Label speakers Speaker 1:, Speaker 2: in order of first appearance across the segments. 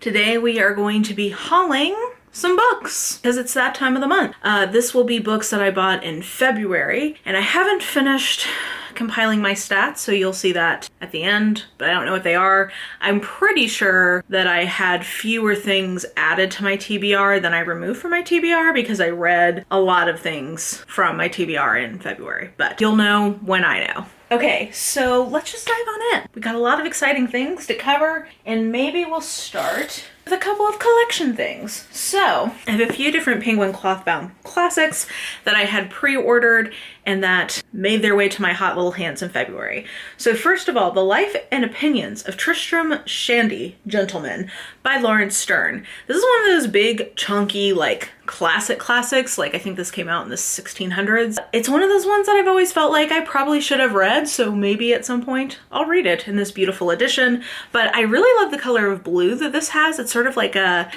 Speaker 1: Today we are going to be hauling some books because it's that time of the month. This will be books that I bought in February, and I haven't finished compiling my stats, so you'll see that at the end, but I don't know what they are. I'm pretty sure that I had fewer things added to my TBR than I removed from my TBR because I read a lot of things from my TBR in February, but you'll know when I know. Okay, so let's just dive on in. We got a lot of exciting things to cover, and maybe we'll start with a couple of collection things. So I have a few different Penguin clothbound classics that I had pre-ordered and that made their way to my hot little hands in February. So first of all, The Life and Opinions of Tristram Shandy, Gentleman by Lawrence Stern. This is one of those big, chunky, like classics. Like I think this came out in the 1600s. It's one of those ones that I've always felt like I probably should have read, so maybe at some point I'll read it in this beautiful edition. But I really love the color of blue that this has. It's sort of like a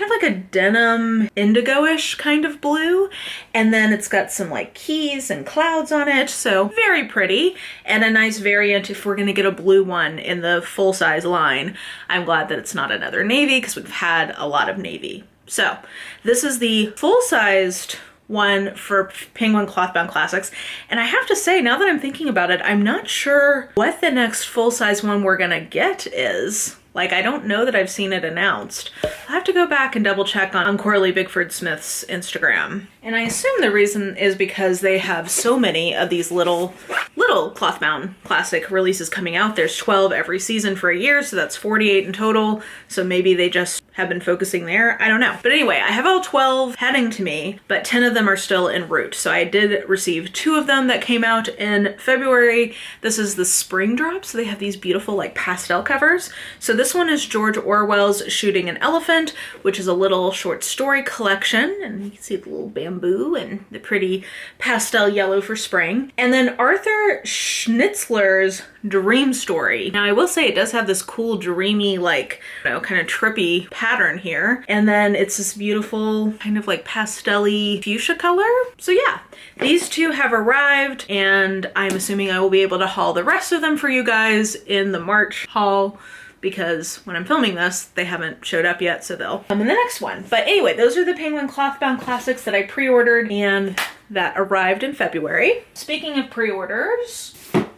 Speaker 1: denim indigo-ish kind of blue. And then it's got some like keys and clouds on it. So very pretty, and a nice variant if we're gonna get a blue one in the full-size line. I'm glad that it's not another navy because we've had a lot of navy. So this is the full-sized one for Penguin Clothbound Classics. And I have to say, now that I'm thinking about it, I'm not sure what the next full-size one we're gonna get is. Like, I don't know that I've seen it announced. I'll have to go back and double check on Corley Bigford Smith's Instagram. And I assume the reason is because they have so many of these little clothbound classic releases coming out. There's 12 every season for a year, so that's 48 in total. So maybe they just have been focusing there. I don't know. But anyway, I have all 12 heading to me, but 10 of them are still en route. So I did receive 2 of them that came out in February. This is the spring drop. So they have these beautiful like pastel covers. So this one is George Orwell's Shooting an Elephant, which is a little short story collection. And you can see the little bamboo and the pretty pastel yellow for spring. And then Arthur Schnitzler's Dream Story. Now I will say it does have this cool dreamy, like, you know, kind of trippy pattern here. And then it's this beautiful kind of like pastel-y fuchsia color. So yeah, these 2 have arrived, and I'm assuming I will be able to haul the rest of them for you guys in the March haul, because when I'm filming this, they haven't showed up yet, so they'll come in the next one. But anyway, those are the Penguin Clothbound Classics that I pre-ordered and that arrived in February. Speaking of pre-orders,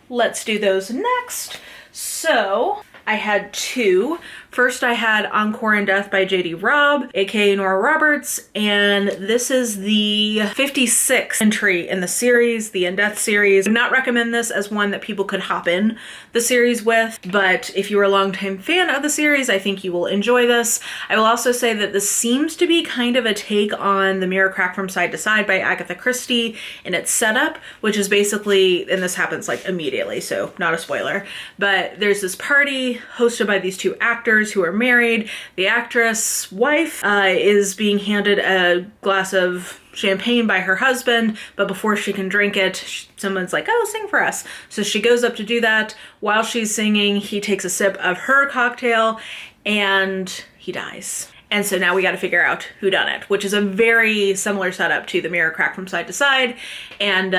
Speaker 1: let's do those next. So I had 2. First, I had Encore in Death by J.D. Robb, aka Nora Roberts, and this is the 56th entry in the series, the In Death series. I do not recommend this as one that people could hop in the series with, but if you are a longtime fan of the series, I think you will enjoy this. I will also say that this seems to be kind of a take on The Mirror Cracked from Side to Side by Agatha Christie in its setup, which is basically, and this happens like immediately, so not a spoiler, but there's this party hosted by these 2 actors who are married. The actress' wife is being handed a glass of champagne by her husband, but before she can drink it, someone's like, oh, sing for us. So she goes up to do that. While she's singing, he takes a sip of her cocktail and he dies. And so now we got to figure out who done it, which is a very similar setup to The Mirror Cracked from Side to Side. And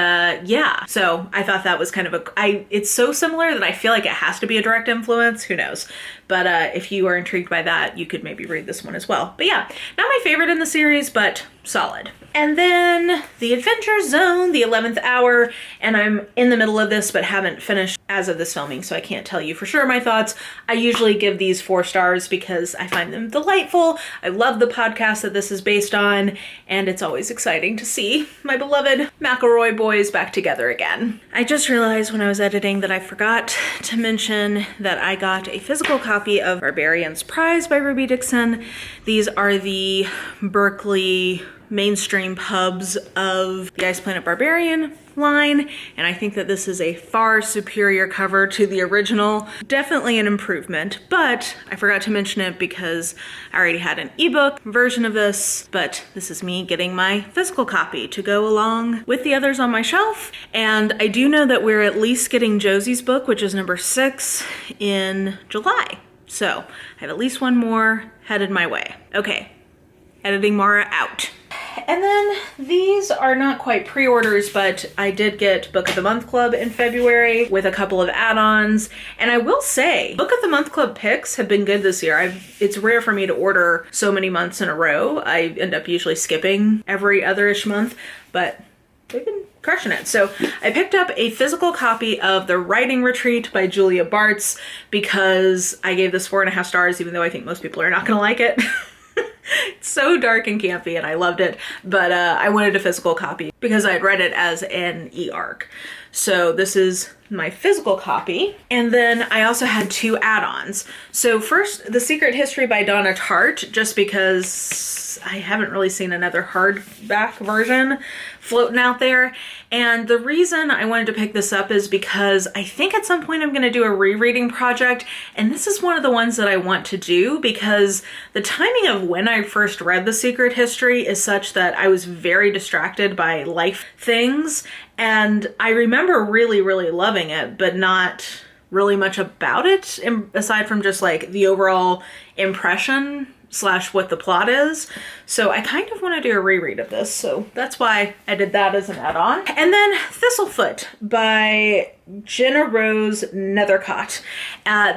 Speaker 1: yeah, so I thought that was kind of it's so similar that I feel like it has to be a direct influence. Who knows? But if you are intrigued by that, you could maybe read this one as well. But yeah, not my favorite in the series, but solid. And then The Adventure Zone, The 11th Hour, and I'm in the middle of this but haven't finished as of this filming, so I can't tell you for sure my thoughts. I usually give these 4 stars because I find them delightful. I love the podcast that this is based on, and it's always exciting to see my beloved McElroy boys back together again. I just realized when I was editing that I forgot to mention that I got a physical copy of Barbarian's Prize by Ruby Dixon. These are the Berkeley mainstream pubs of the Ice Planet Barbarian line, and I think that this is a far superior cover to the original. Definitely an improvement, but I forgot to mention it because I already had an ebook version of this, but this is me getting my physical copy to go along with the others on my shelf. And I do know that we're at least getting Josie's book, which is number 6, in July. So I have at least one more headed my way. Okay, editing Mara out. And then these are not quite pre-orders, but I did get Book of the Month Club in February with a couple of add-ons. And I will say, Book of the Month Club picks have been good this year. It's rare for me to order so many months in a row. I end up usually skipping every other-ish month, but they've been crushing it. So I picked up a physical copy of The Writing Retreat by Julia Bartz because I gave this 4.5 stars, even though I think most people are not gonna like it. It's so dark and campy and I loved it, but I wanted a physical copy because I had read it as an e-arc. So this is my physical copy. And then I also had 2 add-ons. So first, The Secret History by Donna Tartt, just because I haven't really seen another hardback version floating out there. And the reason I wanted to pick this up is because I think at some point I'm going to do a rereading project. And this is one of the ones that I want to do because the timing of when I first read The Secret History is such that I was very distracted by life things. And I remember really, really loving it, but not really much about it aside from just like the overall impression / what the plot is. So I kind of want to do a reread of this. So that's why I did that as an add-on. And then Thistlefoot by Jenna Rose Nethercott.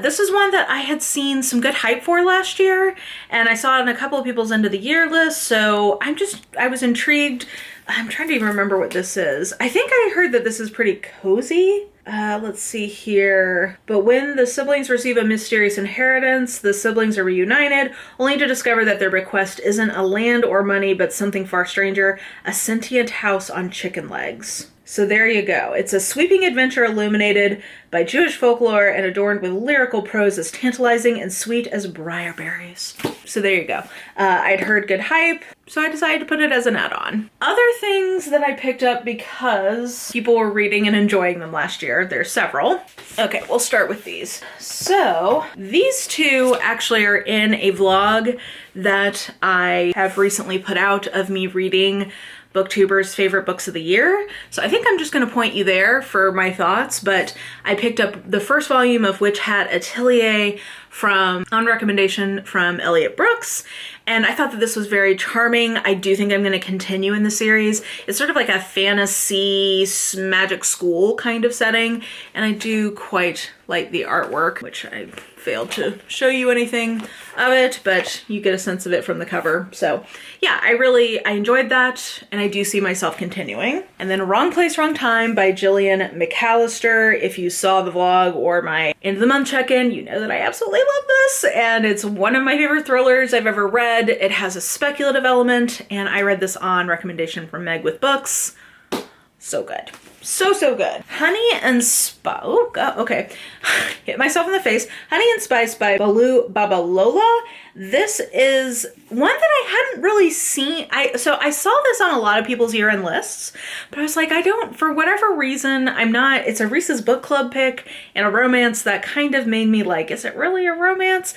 Speaker 1: This is one that I had seen some good hype for last year, and I saw it in a couple of people's end of the year lists. So I was intrigued. I'm trying to even remember what this is. I think I heard that this is pretty cozy. Let's see here. But when the siblings receive a mysterious inheritance, the siblings are reunited, only to discover that their bequest isn't a land or money, but something far stranger, a sentient house on chicken legs. So there you go. It's a sweeping adventure illuminated by Jewish folklore and adorned with lyrical prose as tantalizing and sweet as briar berries. So there you go. I'd heard good hype, so I decided to put it as an add-on. Other things that I picked up because people were reading and enjoying them last year. There's several. Okay, we'll start with these. So these 2 actually are in a vlog that I have recently put out of me reading Booktuber's favorite books of the year. So I think I'm just going to point you there for my thoughts, but I picked up the first volume of Witch Hat Atelier on recommendation from Elliot Brooks, and I thought that this was very charming. I do think I'm going to continue in the series. It's sort of like a fantasy magic school kind of setting, and I do quite like the artwork, which I failed to show you anything of it, but you get a sense of it from the cover. So yeah, I enjoyed that, and I do see myself continuing. And then Wrong Place, Wrong Time by Jillian McAllister. If you saw the vlog or my end of the month check-in, you know that I absolutely love this, and it's one of my favorite thrillers I've ever read. It has a speculative element, and I read this on recommendation from Meg with Books. So good. So good. Honey and Spice. Oh, God. Okay. Hit myself in the face. Honey and Spice by Balu Babalola. This is one that I hadn't really seen. So I saw this on a lot of people's year-end lists, but I was like, for whatever reason, it's a Reese's Book Club pick and a romance that kind of made me like, is it really a romance?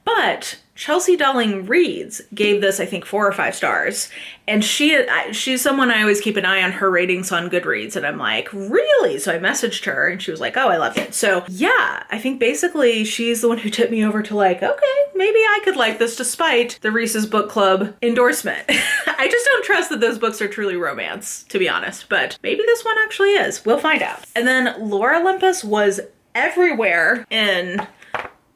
Speaker 1: But Chelsea Dowling Reads gave this, I think, 4 or 5 stars. And she's someone I always keep an eye on her ratings on Goodreads. And I'm like, really? So I messaged her and she was like, oh, I loved it. So yeah, I think basically she's the one who tipped me over to like, okay, maybe I could like this despite the Reese's Book Club endorsement. I just don't trust that those books are truly romance, to be honest. But maybe this one actually is. We'll find out. And then Laura Olympus was everywhere in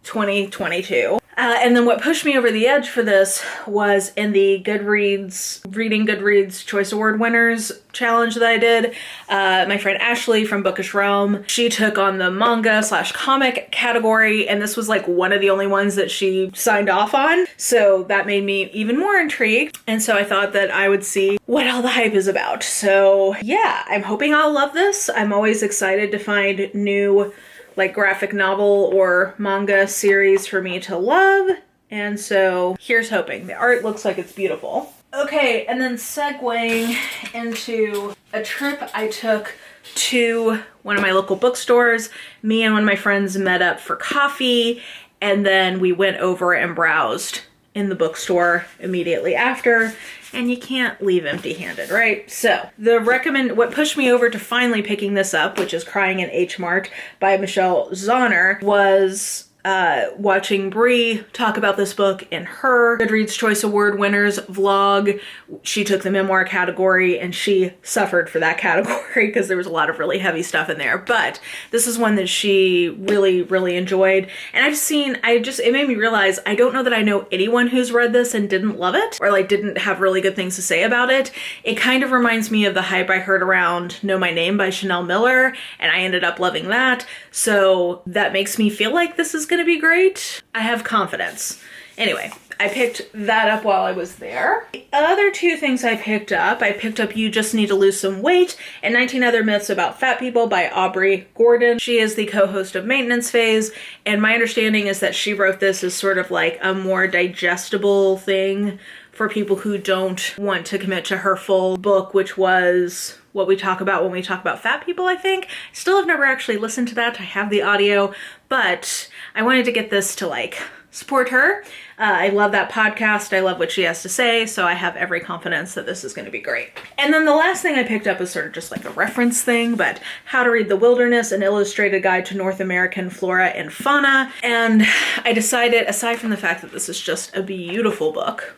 Speaker 1: 2022. And then what pushed me over the edge for this was in the Reading Goodreads Choice Award Winners challenge that I did. My friend Ashley from Bookish Realm, she took on the manga / comic category, and this was like one of the only ones that she signed off on. So that made me even more intrigued. And so I thought that I would see what all the hype is about. So yeah, I'm hoping I'll love this. I'm always excited to find new like graphic novel or manga series for me to love. And so here's hoping. The art looks like it's beautiful. Okay, and then segueing into a trip I took to one of my local bookstores. Me and one of my friends met up for coffee, and then we went over and browsed in the bookstore immediately after, and you can't leave empty-handed, right? So what pushed me over to finally picking this up, which is Crying in H Mart by Michelle Zauner, was watching Brie talk about this book in her Goodreads Choice Award winners vlog. She took the memoir category and she suffered for that category because there was a lot of really heavy stuff in there. But this is one that she really, really enjoyed. And it made me realize I don't know that I know anyone who's read this and didn't love it or like didn't have really good things to say about it. It kind of reminds me of the hype I heard around Know My Name by Chanel Miller, and I ended up loving that. So that makes me feel like this is going to be great. I have confidence. Anyway, I picked that up while I was there. The other two things I picked up You Just Need to Lose Some Weight and 19 Other Myths About Fat People by Aubrey Gordon. She is the co-host of Maintenance Phase, and my understanding is that she wrote this as sort of like a more digestible thing for people who don't want to commit to her full book, which was what we talk about when we talk about fat people, I think. Still have never actually listened to that. I have the audio, but I wanted to get this to like support her. I love that podcast. I love what she has to say, so I have every confidence that this is going to be great. And then the last thing I picked up is sort of just like a reference thing, but How to Read the Wilderness, an illustrated guide to North American flora and fauna. And I decided, aside from the fact that this is just a beautiful book,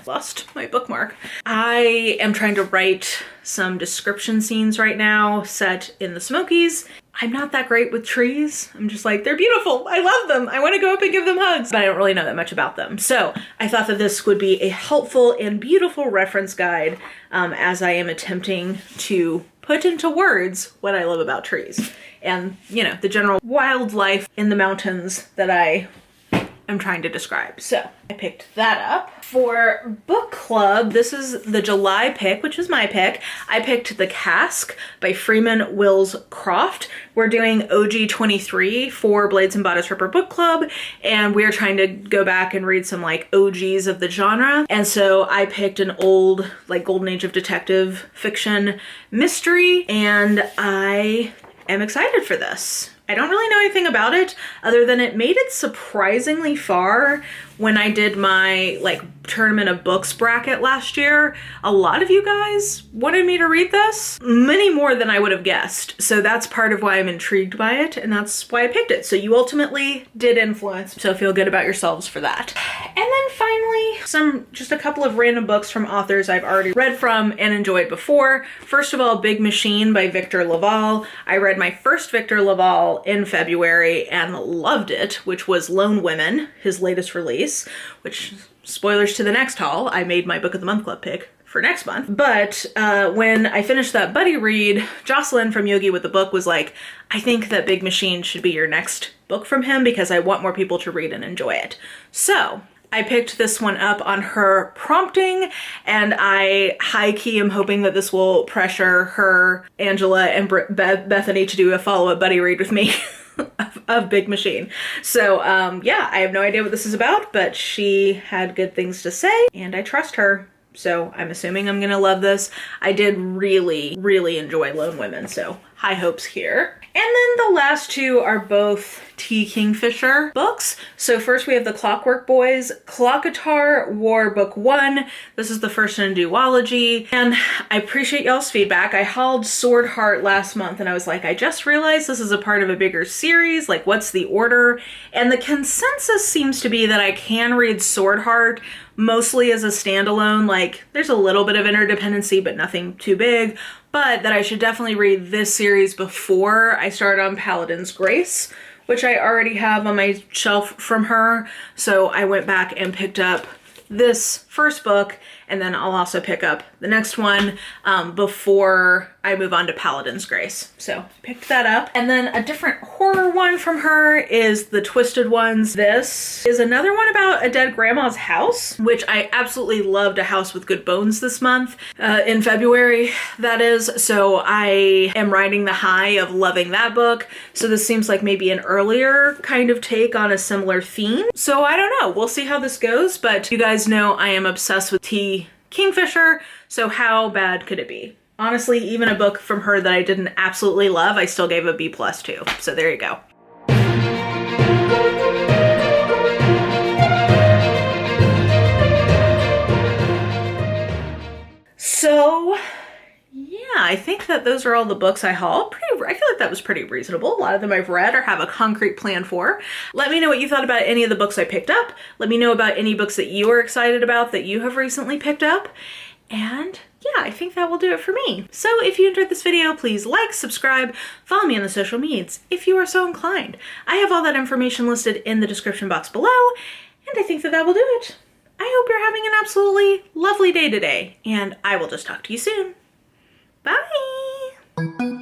Speaker 1: lost my bookmark. I am trying to write some description scenes right now set in the Smokies. I'm not that great with trees. I'm just like, they're beautiful. I love them. I want to go up and give them hugs, but I don't really know that much about them. So I thought that this would be a helpful and beautiful reference guide as I am attempting to put into words what I love about trees and, you know, the general wildlife in the mountains that I'm trying to describe. So I picked that up. For book club, this is the July pick, which is my pick. I picked The Cask by Freeman Wills Croft. We're doing OG 23 for Blades and Bodice Ripper Book Club, and we're trying to go back and read some like OGs of the genre. And so I picked an old like golden age of detective fiction mystery, and I am excited for this. I don't really know anything about it other than it made it surprisingly far when I did my like tournament of books bracket last year. A lot of you guys wanted me to read this, many more than I would have guessed. So that's part of why I'm intrigued by it, and that's why I picked it. So you ultimately did influence, so feel good about yourselves for that. And then finally, just a couple of random books from authors I've already read from and enjoyed before. First of all, Big Machine by Victor Laval. I read my first Victor Laval in February and loved it, which was Lone Women, his latest release, which, spoilers to the next haul, I made my Book of the Month Club pick for next month. But when I finished that buddy read, Jocelyn from Yogi with the Book was like, I think that Big Machine should be your next book from him because I want more people to read and enjoy it. So I picked this one up on her prompting, and I high-key am hoping that this will pressure her, Angela, and Bethany to do a follow-up buddy read with me of Big Machine. So yeah, I have no idea what this is about, but she had good things to say, and I trust her. So I'm assuming I'm gonna love this. I did really, really enjoy Lone Women, so high hopes here. And then the last two are both T. Kingfisher books. So first we have The Clockwork Boys, Clockatar War Book 1. This is the first in a duology, and I appreciate y'all's feedback. I hauled Sword Heart last month, and I was like, I just realized this is a part of a bigger series, like what's the order? And the consensus seems to be that I can read Sword Heart mostly as a standalone, like there's a little bit of interdependency, but nothing too big, but that I should definitely read this series before I start on Paladin's Grace, which I already have on my shelf from her. So I went back and picked up this first book, and then I'll also pick up the next one before I move on to Paladin's Grace. So picked that up. And then a different horror one from her is The Twisted Ones. This is another one about a dead grandma's house, which I absolutely loved A House with Good Bones this month, in February, that is. So I am riding the high of loving that book. So this seems like maybe an earlier kind of take on a similar theme. So I don't know, we'll see how this goes, but you guys know I am obsessed with T. Kingfisher, so how bad could it be? Honestly, even a book from her that I didn't absolutely love, I still gave a B+ to. So there you go. So yeah, I think that those are all the books I hauled. I feel like that was pretty reasonable. A lot of them I've read or have a concrete plan for. Let me know what you thought about any of the books I picked up. Let me know about any books that you are excited about that you have recently picked up. And yeah, I think that will do it for me. So if you enjoyed this video, please like, subscribe, follow me on the social medias if you are so inclined. I have all that information listed in the description box below, and I think that that will do it. I hope you're having an absolutely lovely day today, and I will just talk to you soon. Bye!